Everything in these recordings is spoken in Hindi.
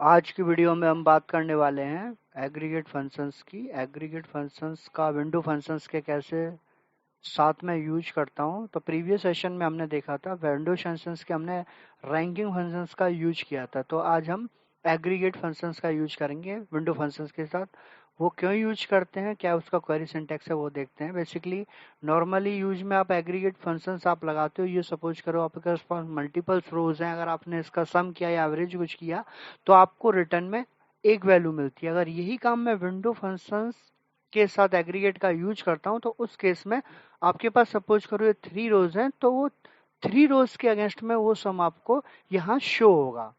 आज की वीडियो में हम बात करने वाले हैं एग्रीगेट फंक्शंस की। एग्रीगेट फंक्शंस का विंडो फंक्शंस के कैसे साथ में यूज करता हूं। तो प्रीवियस सेशन में हमने देखा था विंडो फंक्शंस के हमने रैंकिंग फंक्शंस का यूज किया था। तो आज हम एग्रीगेट फंक्शंस का यूज करेंगे विंडो फंक्शंस के साथ। वो क्यों यूज करते हैं, क्या उसका क्वेरी सिंटैक्स है, वो देखते हैं। बेसिकली नॉर्मली यूज में आप एग्रीगेट फंक्शंस आप लगाते हो, ये सपोज करो आपके पास मल्टीपल रोज हैं, अगर आपने इसका सम किया या एवरेज कुछ किया तो आपको रिटर्न में एक वैल्यू मिलती है। अगर यही काम मैं विंडो फंक्शंस के साथ एग्रीगेट का यूज करता हूं तो उस केस में आपके पास सपोज करो ये 3 रोज हैं, तो वो 3 रोज के अगेंस्ट में वो सम आपको यहाँ शो होगा।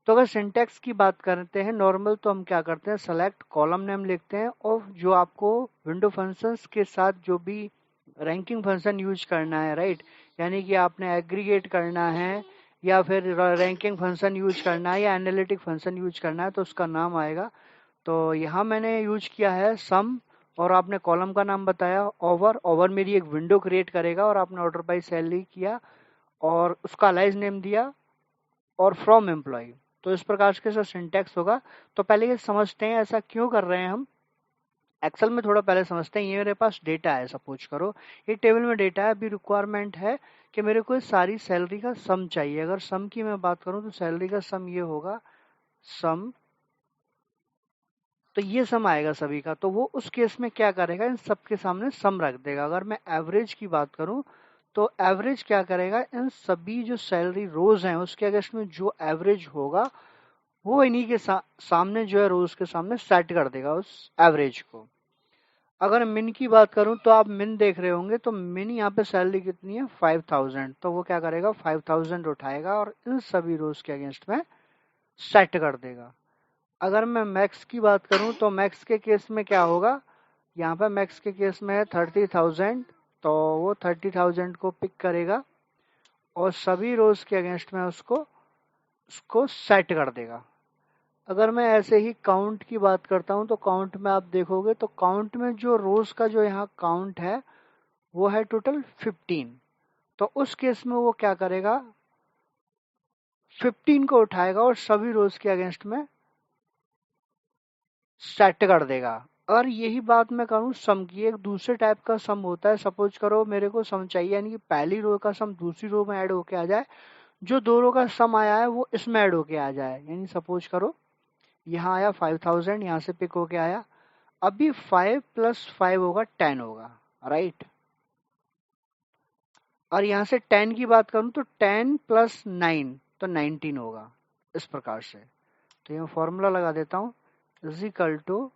तो अगर सिंटैक्स की बात करते हैं नॉर्मल, तो हम क्या करते हैं, सेलेक्ट कॉलम नेम लिखते हैं और जो आपको विंडो फंक्शंस के साथ जो भी रैंकिंग फंक्शन यूज करना है, राइट, यानी कि आपने एग्रीगेट करना है या फिर रैंकिंग फंक्शन यूज करना है या एनालिटिक फंक्शन यूज करना है, तो उसका नाम आएगा। तो यहाँ मैंने यूज किया है सम और आपने कॉलम का नाम बताया ओवर। ओवर मेरी एक विंडो क्रिएट करेगा और आपने ऑर्डर बाय सैलरी किया और उसका अलाइज नेम दिया और फ्रॉम एम्प्लॉय। तो इस प्रकार के सर सिंटैक्स होगा। तो पहले ये समझते हैं ऐसा क्यों कर रहे हैं हम। एक्सेल में थोड़ा पहले समझते हैं। ये मेरे पास डेटा है, सपोज करो ये टेबल में डेटा है। अभी रिक्वायरमेंट है कि मेरे को सारी सैलरी का सम चाहिए। अगर सम की मैं बात करूं तो सैलरी का सम ये होगा सम। तो ये सम आएगा सभी का। तो वो उस केस में क्या करेगा, इन सबके सामने सम रख देगा। अगर मैं एवरेज की बात करूं तो एवरेज क्या करेगा, इन सभी जो सैलरी रोज हैं उसके अगेंस्ट में जो एवरेज होगा वो इन्हीं के सामने जो है रोज के सामने सेट कर देगा उस एवरेज को। अगर मिन की बात करूं तो आप मिन देख रहे होंगे, तो मिन यहाँ पे सैलरी कितनी है 5000, तो वो क्या करेगा 5000 उठाएगा और इन सभी रोज के अगेंस्ट में सेट कर देगा। अगर मैं मैक्स की बात करूं तो मैक्स के केस में क्या होगा, यहाँ पे मैक्स के केस में है 30000, तो वो 30000 को पिक करेगा और सभी रोज के अगेंस्ट में उसको उसको सेट कर देगा। अगर मैं ऐसे ही काउंट की बात करता हूं तो काउंट में आप देखोगे तो काउंट में जो रोज का जो यहाँ काउंट है वो है टोटल 15। तो उस केस में वो क्या करेगा, 15 को उठाएगा और सभी रोज के अगेंस्ट में सेट कर देगा। और यही बात मैं करूं सम की, एक दूसरे टाइप का सम होता है। सपोज करो मेरे को सम चाहिए, यानी कि पहली रो का सम दूसरी रो में ऐड होके आ जाए, जो दो रो का सम आया है वो इसमें ऐड होके आ जाए। यानी सपोज करो यहाँ आया 5000, यहाँ से पिक होके आया, अभी 5 + 5 होगा 10 होगा, राइट। और यहाँ से 10 की बात करूं तो 10 + 9 तो 19 होगा, इस प्रकार से। तो ये फॉर्मूला लगा देता हूं, is equal to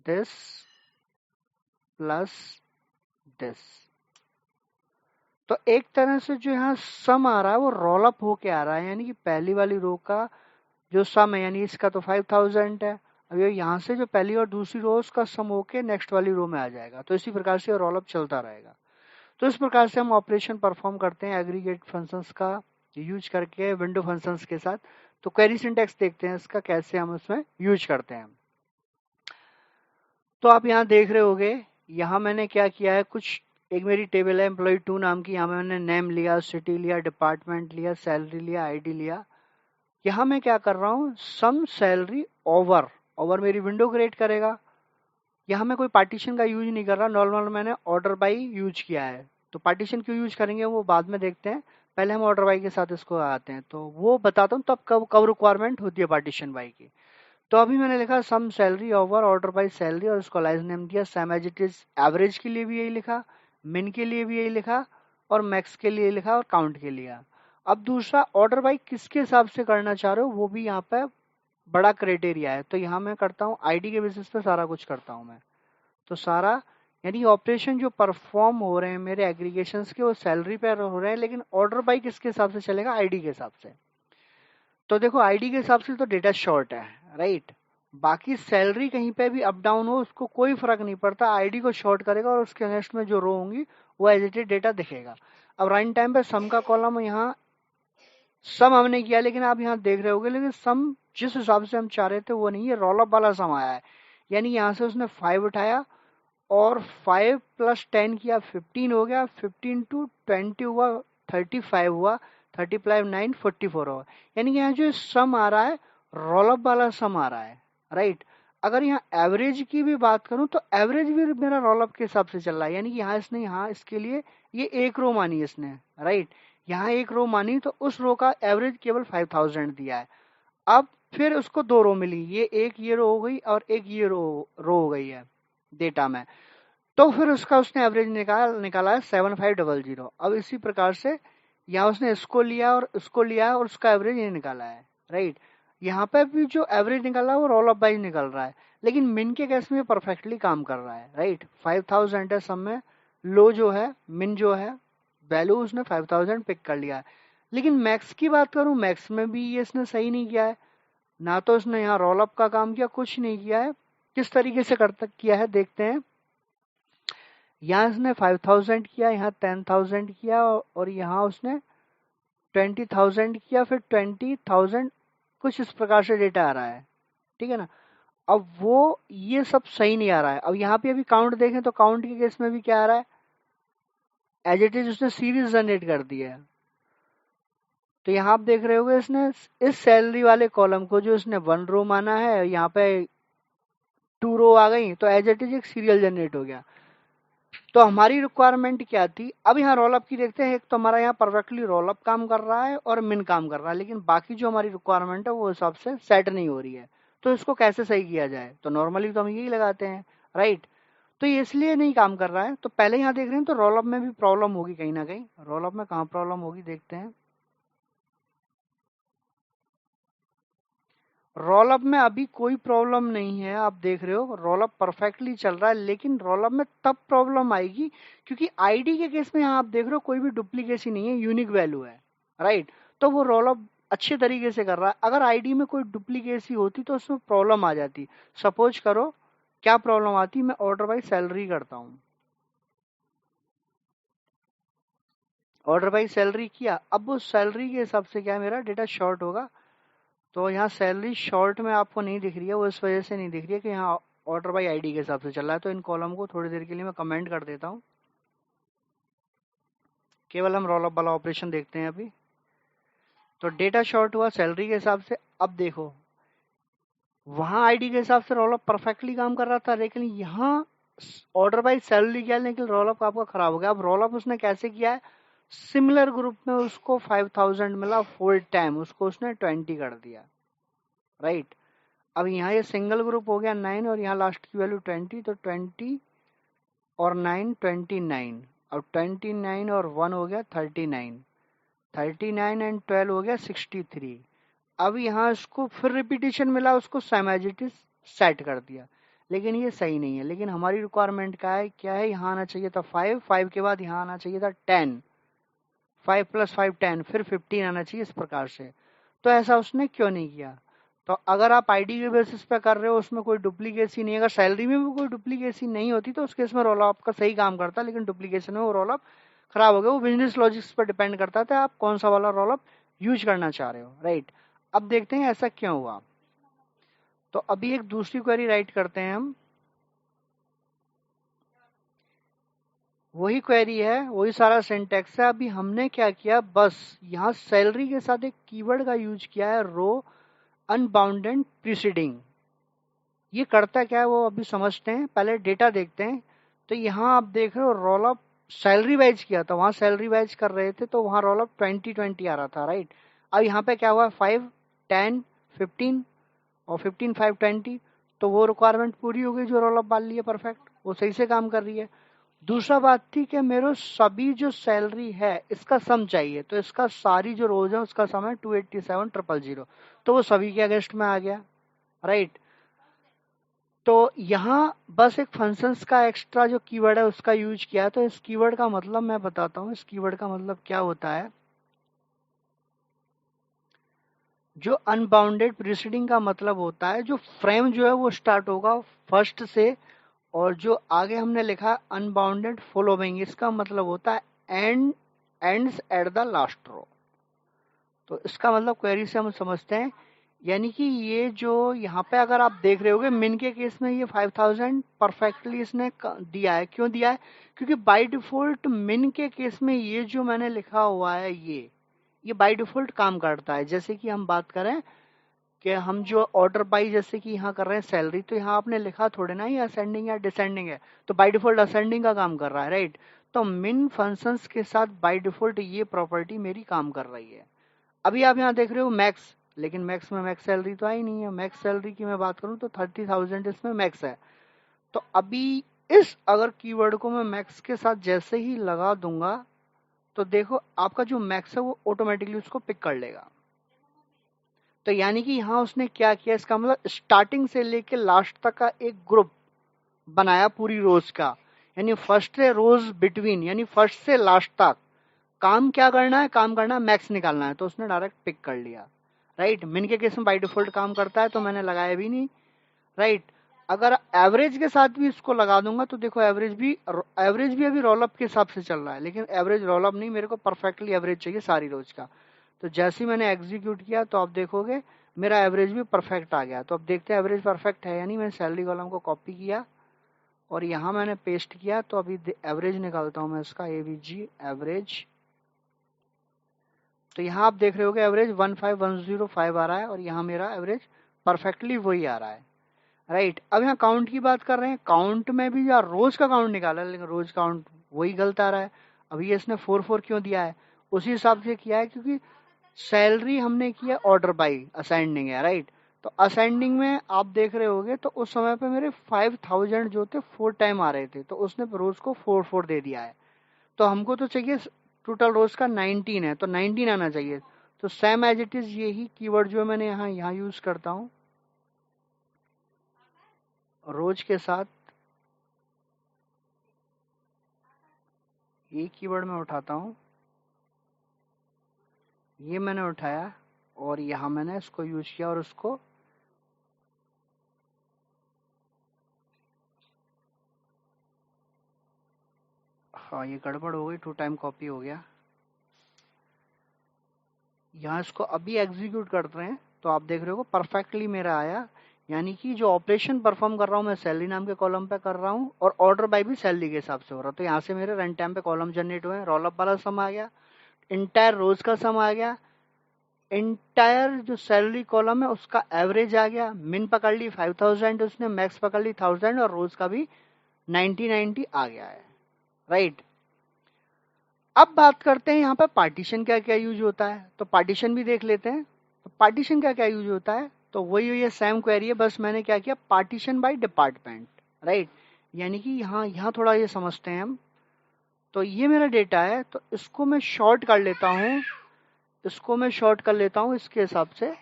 this plus this. तो एक तरह से जो यहाँ सम आ रहा है वो रोल अप होके आ रहा है, यानी कि पहली वाली रो का जो सम है, यानी इसका तो 5000 है, अब ये यहाँ से जो पहली और दूसरी रो उसका सम होके नेक्स्ट वाली रो में आ जाएगा। तो इसी प्रकार से रोल अप चलता रहेगा। तो इस प्रकार से हम ऑपरेशन परफॉर्म करते हैं एग्रीगेट फंक्शंस का यूज करके विंडो फंक्शंस के साथ। तो क्वेरी सिंटैक्स देखते हैं इसका कैसे हम उसमें यूज करते हैं। तो आप यहाँ देख रहे होगे, यहाँ मैंने क्या किया है, कुछ एक मेरी टेबल है एम्प्लॉय 2 नाम की। यहाँ मैंने नेम लिया, सिटी लिया, डिपार्टमेंट लिया, सैलरी लिया, आईडी लिया। यहाँ मैं क्या कर रहा हूँ, सम सैलरी ओवर। ओवर मेरी विंडो क्रिएट करेगा। यहाँ मैं कोई पार्टीशन का यूज नहीं कर रहा, नॉर्मल मैंने ऑर्डर बाई यूज किया है। तो पार्टीशन क्यों यूज करेंगे वो बाद में देखते हैं, पहले हम ऑर्डर बाई के साथ इसको आते हैं। तो वो बताता हूँ तब कब कब रिक्वायरमेंट होती है पार्टीशन बाई की। तो अभी मैंने लिखा sum salary over order by salary और इसको अलाइज नेम दिया same as it is. Average के लिए भी यही लिखा, मिन के लिए भी यही लिखा और मैक्स के लिए लिखा और काउंट के लिए। अब दूसरा ऑर्डर बाई किसके हिसाब से करना चाह रहे हो वो भी यहाँ पे बड़ा क्राइटेरिया है। तो यहाँ मैं करता हूँ आईडी के बेसिस पे सारा कुछ करता हूँ मैं। तो सारा यानी ऑपरेशन जो परफॉर्म हो रहे हैं मेरे एग्रीगेशंस के वो सैलरी पे हो रहे हैं, लेकिन ऑर्डर बाई किसके हिसाब से चलेगा, आईडी के हिसाब से। तो देखो आईडी के हिसाब से तो डेटा शॉर्ट है, राइट। बाकी सैलरी कहीं पे भी अप डाउन हो उसको कोई फर्क नहीं पड़ता, आईडी को शॉर्ट करेगा और उसके नेक्स्ट में जो रो होंगी वो एज इट इज डेटा दिखेगा। अब रन टाइम पे सम का कॉलम यहाँ सम हमने किया, लेकिन आप यहाँ देख रहे होगे, लेकिन सम जिस हिसाब से हम चाह रहे थे वो नहीं है, रोल अप वाला सम आया है। यानी यहाँ से उसने 5 उठाया और 5 + 10 किया 15 हो गया, 15 टू 20 हुआ 35 हुआ, 35 9 44 हुआ। यानी कि यहाँ जो सम आ रहा है रोल अप वाला सम आ रहा है, राइट। अगर यहाँ एवरेज की भी बात करूं तो एवरेज भी मेरा रोल अप के हिसाब से चल रहा है, यानी कि यहाँ इसने यहाँ इसके लिए ये एक रो मानी इसने, राइट। यहाँ एक रो मानी तो उस रो का एवरेज केवल 5000 दिया है। अब फिर उसको दो रो मिली, ये रो हो गई और एक ये रो हो गई है डेटा में। तो फिर उसका उसने एवरेज निकाला है 7500। अब इसी प्रकार से यहाँ उसने इसको लिया और उसको लिया और उसका एवरेज ये निकाला है, राइट। यहाँ पे भी जो एवरेज निकाला है वो रोल अप वाइज निकल रहा है, लेकिन मिन के केस में परफेक्टली काम कर रहा है, राइट। 5000 है सब में, लो जो है मिन जो है वैल्यू उसने 5000 पिक कर लिया है। लेकिन मैक्स की बात करूं, मैक्स में भी ये इसने सही नहीं किया है, ना तो इसने यहाँ रोल अप का काम किया, कुछ नहीं किया है। किस तरीके से किया है देखते हैं। यहाँ इसने 5000 किया, यहाँ 10,000 किया और यहाँ उसने 20,000 किया, फिर 20,000, कुछ इस प्रकार से डेटा आ रहा है, ठीक है ना। अब वो ये सब सही नहीं आ रहा है। अब यहाँ पे अभी काउंट देखें तो काउंट के केस में भी क्या आ रहा है, एज इट इज उसने सीरीज जनरेट कर दी है। तो यहाँ आप देख रहे होगे इसने इस सैलरी वाले कॉलम को जो इसने 1 रो माना है, यहाँ पे 2 रो आ गई, तो एज इट इज एक सीरियल जनरेट हो गया। तो हमारी रिक्वायरमेंट क्या थी, अब यहाँ रोल अप की देखते हैं। एक तो हमारा यहाँ परफेक्टली रोल अप काम कर रहा है और मिन काम कर रहा है, लेकिन बाकी जो हमारी रिक्वायरमेंट है वो हिसाब से सेट नहीं हो रही है। तो इसको कैसे सही किया जाए, तो नॉर्मली तो हम यही लगाते हैं, राइट। तो ये इसलिए नहीं काम कर रहा है, तो पहले यहाँ देख रहे हैं तो रोल अप में भी प्रॉब्लम होगी कहीं ना कहीं। रोल अप में कहाँ प्रॉब्लम होगी देखते हैं। रोल अप में अभी कोई प्रॉब्लम नहीं है, आप देख रहे हो रोल अप परफेक्टली चल रहा है। लेकिन रोल अप में तब प्रॉब्लम आएगी क्योंकि आईडी के केस में यहाँ आप देख रहे हो कोई भी डुप्लीकेसी नहीं है, यूनिक वैल्यू है, राइट। तो वो रोल अप अच्छे तरीके से कर रहा है। अगर आईडी में कोई डुप्लीकेसी होती तो उसमें प्रॉब्लम आ जाती। सपोज करो क्या प्रॉब्लम आती, मैं ऑर्डर बाई सैलरी करता हूँ, ऑर्डर बाई सैलरी किया, अब वो सैलरी के हिसाब से क्या है, मेरा डेटा शॉर्ट होगा। तो यहाँ सैलरी शॉर्ट में आपको नहीं दिख रही है, वो इस वजह से नहीं दिख रही है कि यहाँ ऑर्डर बाई आईडी के हिसाब से चल रहा है। तो इन कॉलम को थोड़ी देर के लिए मैं कमेंट कर देता हूँ, केवल हम रोल अप वाला ऑपरेशन देखते हैं अभी। तो डेटा शॉर्ट हुआ सैलरी के हिसाब से। अब देखो वहां आईडी के हिसाब से रोल अप परफेक्टली काम कर रहा था, लेकिन यहाँ ऑर्डर बाई सैलरी किया लेकिन रोल अप आपका खराब हो गया। अब रोल अप उसने कैसे किया है, सिमिलर ग्रुप में उसको 5000 मिला, फुल टाइम उसको उसने 20 कर दिया, राइट। अब यहाँ ये सिंगल ग्रुप हो गया 9 और यहाँ लास्ट की वैल्यू 20, तो 20 और 9 29। अब 29 और 1 हो गया 39, 39 एंड 12 हो गया 63। अब यहाँ इसको फिर रिपीटिशन मिला, उसको सेमेजिटिस सेट कर दिया, लेकिन ये सही नहीं है। लेकिन हमारी रिक्वायरमेंट क्या है, यहाँ आना चाहिए था 5, 5 के बाद यहाँ आना चाहिए था 10, 5 + 5 10, फिर 15 आना चाहिए इस प्रकार से। तो ऐसा उसने क्यों नहीं किया। तो अगर आप आईडी के बेसिस पे कर रहे हो, उसमें कोई डुप्लीकेसी नहीं है, अगर सैलरी में भी कोई डुप्लीकेसी नहीं होती तो उस केस में रोल अप का सही काम करता, लेकिन डुप्लीकेशन में वो रोल अप खराब हो गया। वो बिजनेस लॉजिक्स पर डिपेंड करता था आप कौन सा वाला रोल अप यूज करना चाह रहे हो, राइट। अब देखते हैं ऐसा क्यों हुआ। तो अभी एक दूसरी क्वेरी राइट करते हैं हम, वही क्वेरी है, वही सारा सिंटेक्स है। अभी हमने क्या किया, बस यहाँ सैलरी के साथ एक कीवर्ड का यूज किया है, रो अनबाउंडेड प्रीसीडिंग। ये करता क्या है वो अभी समझते हैं, पहले डेटा देखते हैं। तो यहाँ आप देख रहे हो रोल अप सैलरी वाइज किया था, वहां सैलरी वाइज कर रहे थे तो वहां रोल अप 20 आ रहा था, राइट। अब यहाँ पे क्या हुआ 5 10 15 और 15 5 20, तो वो रिक्वायरमेंट पूरी हो गई जो रोल अप वाली है, परफेक्ट, वो सही से काम कर रही है। दूसरा बात थी कि मेरे सभी जो सैलरी है इसका सम चाहिए, तो इसका सारी जो रोज है उसका सम है 287,000, तो वो सभी के अगेंस्ट में आ गया, राइट। तो यहाँ बस एक फंक्शंस का एक्स्ट्रा जो कीवर्ड है उसका यूज किया है। तो इस कीवर्ड का मतलब मैं बताता हूँ, इस कीवर्ड का मतलब क्या होता है। जो अनबाउंडेड प्रीसीडिंग का मतलब होता है जो फ्रेम जो है वो स्टार्ट होगा फर्स्ट से, और जो आगे हमने लिखा अनबाउंडेड फॉलोइंग, इसका मतलब होता है ends at the last row. तो इसका मतलब क्वेरी से हम समझते हैं, यानी कि ये जो यहाँ पे अगर आप देख रहे होगे मिन के केस में ये 5000 परफेक्टली इसने दिया है। क्यों दिया है, क्योंकि बाय डिफॉल्ट मिन के केस में ये जो मैंने लिखा हुआ है ये बाय डिफॉल्ट काम करता है। जैसे कि हम बात करें कि हम जो ऑर्डर बाई जैसे कि यहाँ कर रहे हैं सैलरी, तो यहाँ आपने लिखा थोड़े ना ये असेंडिंग या डिसेंडिंग है, तो बाय डिफॉल्ट असेंडिंग का काम कर रहा है, राइट। तो मिन फंक्शंस के साथ बाय डिफॉल्ट ये प्रॉपर्टी मेरी काम कर रही है। अभी आप यहाँ देख रहे हो मैक्स, लेकिन मैक्स में मैक्स सैलरी तो आई नहीं है। मैक्स सैलरी की मैं बात करूँ तो 30,000 इसमें मैक्स है। तो अभी इस अगर कीवर्ड को मैं मैक्स के साथ जैसे ही लगा दूंगा, तो देखो आपका जो मैक्स है वो ऑटोमेटिकली उसको पिक कर लेगा। तो यानी कि यहाँ उसने क्या किया, इसका मतलब स्टार्टिंग से लेके लास्ट तक का एक ग्रुप बनाया पूरी रोज का, यानी फर्स्ट से रोज बिटवीन, यानी फर्स्ट से लास्ट तक काम क्या करना है, काम करना है मैक्स निकालना है, तो उसने डायरेक्ट पिक कर लिया, राइट। मिन के केस में बाय डिफॉल्ट काम करता है तो मैंने लगाया भी नहीं, राइट। अगर एवरेज के साथ भी इसको लगा दूंगा तो देखो एवरेज भी अभी रोलअप के हिसाब से चल रहा है, लेकिन एवरेज रोलअप नहीं, मेरे को परफेक्टली एवरेज चाहिए सारी रोज का। तो जैसे ही मैंने एग्जीक्यूट किया तो आप देखोगे मेरा एवरेज भी परफेक्ट आ गया। तो अब देखते हैं एवरेज परफेक्ट है यानी। मैंने सैलरी कॉलम को कॉपी किया और यहाँ मैंने पेस्ट किया, तो अभी एवरेज निकालता हूँ मैं इसका, एवीजी एवरेज। तो यहाँ आप देख रहे हो एवरेज 15105 आ रहा है और यहाँ मेरा एवरेज परफेक्टली वही आ रहा है, राइट। अब यहाँ काउंट की बात कर रहे हैं, काउंट में भी यार रोज का काउंट निकाला है, लेकिन रोज काउंट वही गलत आ रहा है। अभी इसने 4 क्यों दिया है, उसी हिसाब से किया है क्योंकि सैलरी हमने किया ऑर्डर बाई, असेंडिंग है, राइट। तो असेंडिंग में आप देख रहे होगे तो उस समय पे मेरे 5,000 जो थे 4 टाइम आ रहे थे, तो उसने रोज को 4 दे दिया है। तो हमको तो चाहिए टोटल रोज का 19 है, तो 19 आना चाहिए। तो सेम एज इट इज यही कीवर्ड जो मैंने यहाँ यूज करता हूँ रोज के साथ, ये कीवर्ड में उठाता हूँ, ये मैंने उठाया और यहाँ मैंने इसको यूज किया और उसको हाँ ये गड़बड़ हो गई, 2 टाइम कॉपी हो गया। यहाँ इसको अभी एग्जीक्यूट करते हैं तो आप देख रहे हो परफेक्टली मेरा आया, यानी कि जो ऑपरेशन परफॉर्म कर रहा हूँ मैं सैलरी नाम के कॉलम पे कर रहा हूँ और ऑर्डर बाय भी सैलरी के हिसाब से हो रहा है। तो यहाँ से मेरे रन टाइम पे कॉलम जनरेट हुए, रोलअप वाला सम आ गया, इंटायर रोज का सम आ गया, इंटायर जो सैलरी कॉलम है उसका एवरेज आ गया, मिन पकड़ ली 5,000 उसने, मैक्स पकड़ ली 1,000 और रोज का भी 90 आ गया है, राइट। अब बात करते हैं यहाँ पर पार्टीशन क्या क्या यूज होता है, तो पार्टीशन भी देख लेते हैं। तो पार्टीशन क्या क्या यूज होता है, तो वही ये सेम क्वेरी है, बस मैंने क्या किया पार्टीशन बाय डिपार्टमेंट, राइट। यानी कि यहाँ यहाँ थोड़ा ये समझते हैं हम। तो ये मेरा डेटा है, तो इसको मैं शॉर्ट कर लेता हूँ, इसके हिसाब से,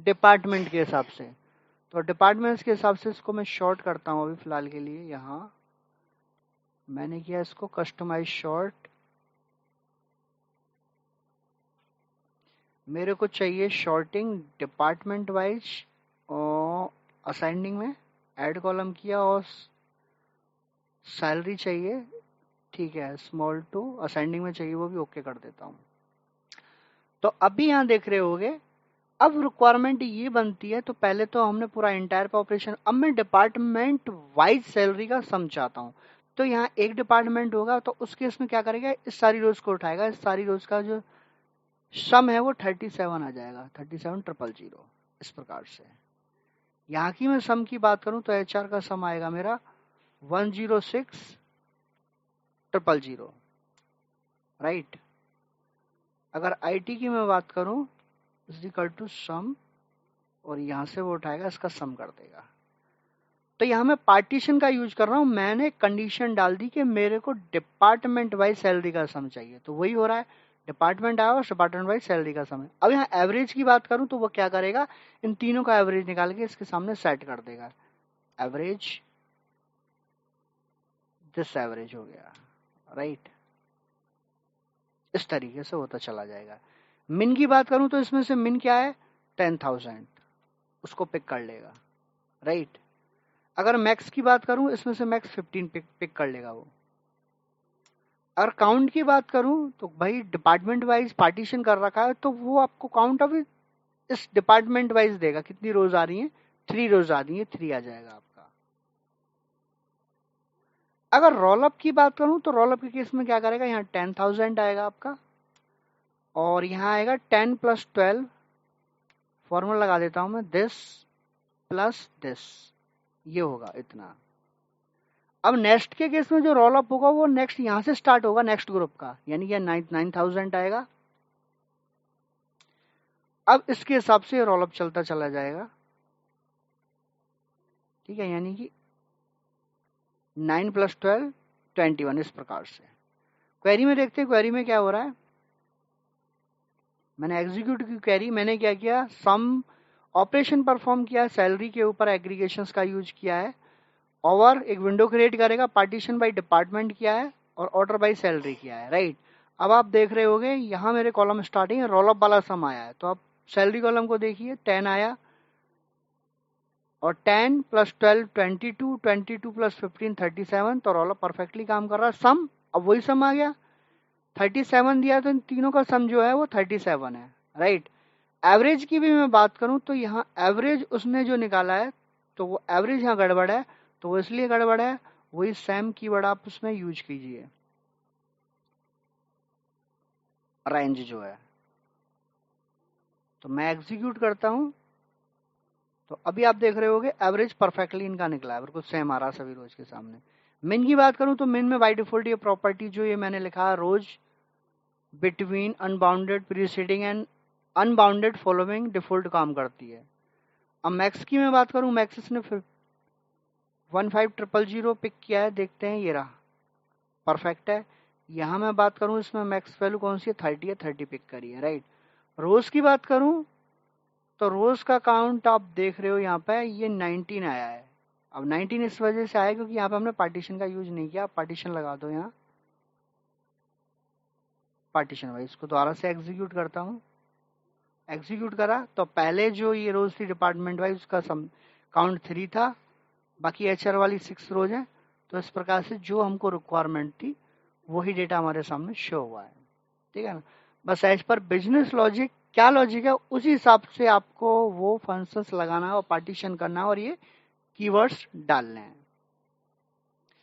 डिपार्टमेंट के हिसाब से। तो डिपार्टमेंट्स के हिसाब से इसको मैं शॉर्ट करता हूँ अभी फिलहाल के लिए। यहाँ मैंने किया इसको कस्टमाइज शॉर्ट, मेरे को चाहिए शॉर्टिंग डिपार्टमेंट वाइज और असेंडिंग में ऐड कॉलम किया और सैलरी चाहिए, ठीक है, स्मॉल टू असेंडिंग में चाहिए, वो भी ओके कर देता हूँ। तो अभी यहाँ देख रहे होगे अब रिक्वायरमेंट ये बनती है, तो पहले तो हमने पूरा इंटायर पे ऑपरेशन, अब मैं डिपार्टमेंट वाइज सैलरी का सम चाहता हूँ। तो यहाँ एक डिपार्टमेंट होगा तो उस केस में क्या करेगा, इस सारी रोज को उठाएगा, इस सारी रोज का जो सम है वो 37 आ जाएगा, 37,000 इस प्रकार से। यहाँ की मैं सम की बात करूं तो एचआर का सम आएगा मेरा 106,000, राइट। अगर आईटी की मैं बात करूं इज इक्वल टू सम, और यहाँ से वो उठाएगा इसका सम कर देगा। तो यहाँ मैं पार्टीशन का यूज कर रहा हूँ, मैंने कंडीशन डाल दी कि मेरे को डिपार्टमेंट वाइज सैलरी का सम चाहिए, तो वही हो रहा है, डिपार्टमेंट आया और डिपार्टमेंट वाइज सैलरी का सम है। अब यहाँ एवरेज की बात करूँ तो वो क्या करेगा, इन तीनों का एवरेज निकाल के इसके सामने सेट कर देगा, एवरेज, दिस एवरेज हो गया, राइट। इस तरीके से होता चला जाएगा। मिन की बात करूं तो इसमें से मिन क्या है 10,000, उसको पिक कर लेगा, राइट। अगर मैक्स की बात करूं इसमें से मैक्स 15 पिक कर लेगा वो। अगर काउंट की बात करूं तो भाई डिपार्टमेंट वाइज पार्टीशन कर रखा है तो वो आपको काउंट अभी इस डिपार्टमेंट वाइज देगा, कितनी रोज आ रही है, 3 रोज आ रही है, 3 आ जाएगा आपका। अगर रोलअप की बात करूं तो रोलअप के केस में क्या करेगा, यहाँ 10,000 आएगा आपका और यहाँ आएगा 10 + 12 फॉर्मूला लगा देता हूं मैं, दिस प्लस दिस, ये होगा इतना। अब नेक्स्ट के केस में जो रोल अप होगा वो नेक्स्ट यहां से स्टार्ट होगा, नेक्स्ट ग्रुप का, यानी कि 9,000 आएगा। अब इसके हिसाब से रोल अप चलता चला जाएगा, ठीक है, यानी कि 9 + 12 21, इस प्रकार से। क्वेरी में देखते हैं क्वेरी में क्या हो रहा है। मैंने एग्जीक्यूट की क्वेरी, मैंने क्या किया, सम ऑपरेशन परफॉर्म किया, सैलरी के ऊपर एग्रीगेशंस का यूज किया है, और एक विंडो क्रिएट करेगा, पार्टीशन बाय डिपार्टमेंट किया है और ऑर्डर बाय सैलरी किया है, राइट। अब आप देख रहे होगे यहाँ मेरे कॉलम स्टार्टिंग रोल अप वाला सम आया है, तो आप सैलरी कॉलम को देखिए, 10 आया, और 10 + 12 22, 22 + 15 37, तो रोल अप परफेक्टली काम कर रहा है। सम, अब वही सम आ गया, 37 दिया, तो इन तीनों का सम जो है वो 37 है, राइट। एवरेज की भी मैं बात करूं तो यहाँ एवरेज उसने जो निकाला है, तो वो एवरेज यहाँ गड़बड़ है, तो वो इसलिए गड़बड़ है, वही सेम कीवर्ड आप उसमें यूज कीजिए, रेंज जो है। तो मैं एग्जीक्यूट करता हूं, तो अभी आप देख रहे होगे एवरेज परफेक्टली इनका निकला है, बिल्कुल सेम आ रहा सभी रोज के सामने। मिन की बात करूं तो मिन में बाय डिफॉल्ट ये प्रॉपर्टी जो ये मैंने लिखा है, rows between unbounded preceding and unbounded following, default काम करती है। अब मैक्स की मैं बात करूं, मैक्स इसने 15,000 पिक किया है, देखते हैं, ये रहा, परफेक्ट है। यहाँ मैं बात करूं इसमें मैक्स वैल्यू कौन सी है, 30 है, 30 पिक करी है, राइट। रोज की बात करूं तो रोज का काउंट आप देख रहे हो यहाँ पे, ये 19 आया है। अब 19 इस वजह से आया क्योंकि यहाँ पे हमने पार्टीशन का यूज नहीं किया। पार्टीशन लगा दो यहाँ, पार्टीशन वाइज। इसको दोबारा से एग्जीक्यूट करता हूँ, एग्जीक्यूट करा तो पहले जो ये रोज थी डिपार्टमेंट वाइज, उसका काउंट 3 था, बाकी एचआर वाली 6 रोज है। तो इस प्रकार से जो हमको रिक्वायरमेंट थी वही डेटा हमारे सामने शो हुआ है, ठीक है ना। बस एज पर बिजनेस लॉजिक, क्या लॉजिक है उसी हिसाब से आपको वो फंक्शंस लगाना है और पार्टीशन करना है और ये कीवर्ड्स डालने हैं।